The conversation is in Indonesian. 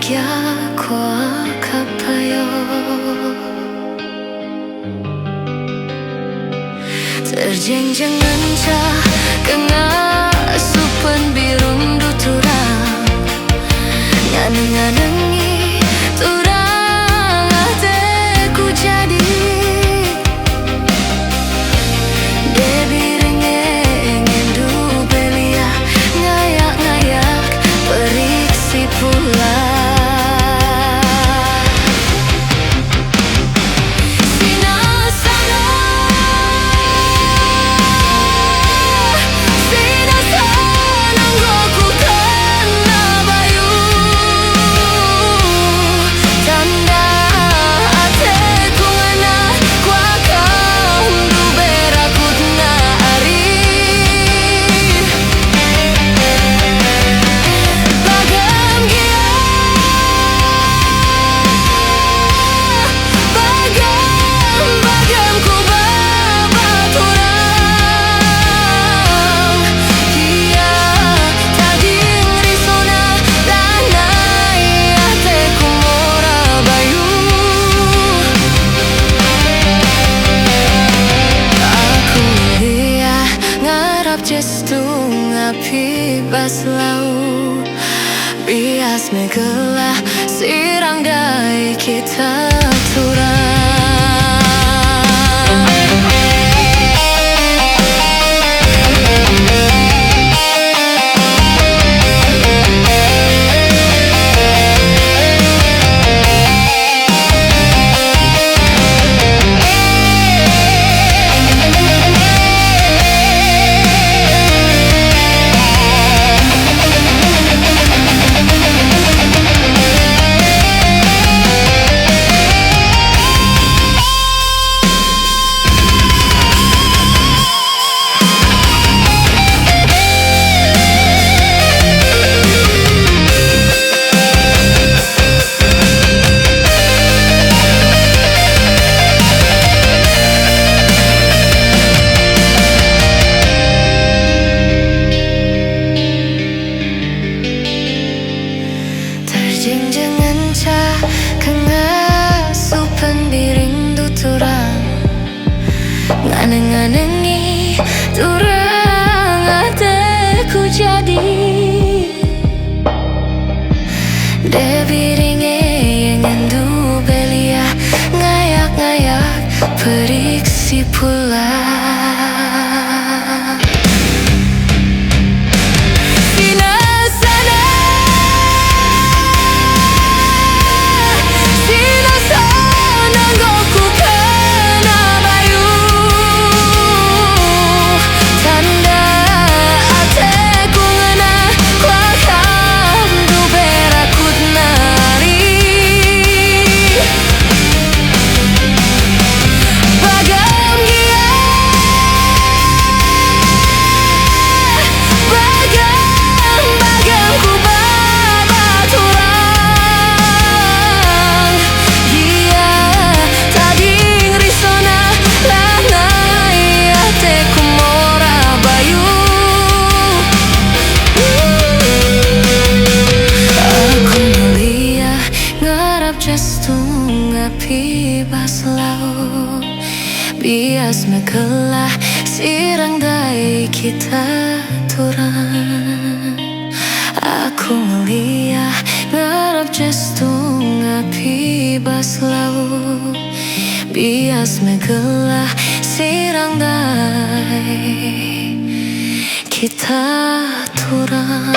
bahagia kau kapayo. Terjengjang encah kengasupan birung duturang nganeng-nganengi turang ateku jadi debiring engendu belia ngayak-ngayak periksi pula. Jestung api bas lau bias megelah sirang dai kita turang. Jengjang encah kengasupan biring duturang nganeng-nganengi turang ateku jadi debiring engendu belia ngayak-ngayak periksi pula. Jestung api bas lau bias megelah sirang dai kita turang. Aku ngeliah ngarap jestung api bas lau bias megelah sirang dai kita turang.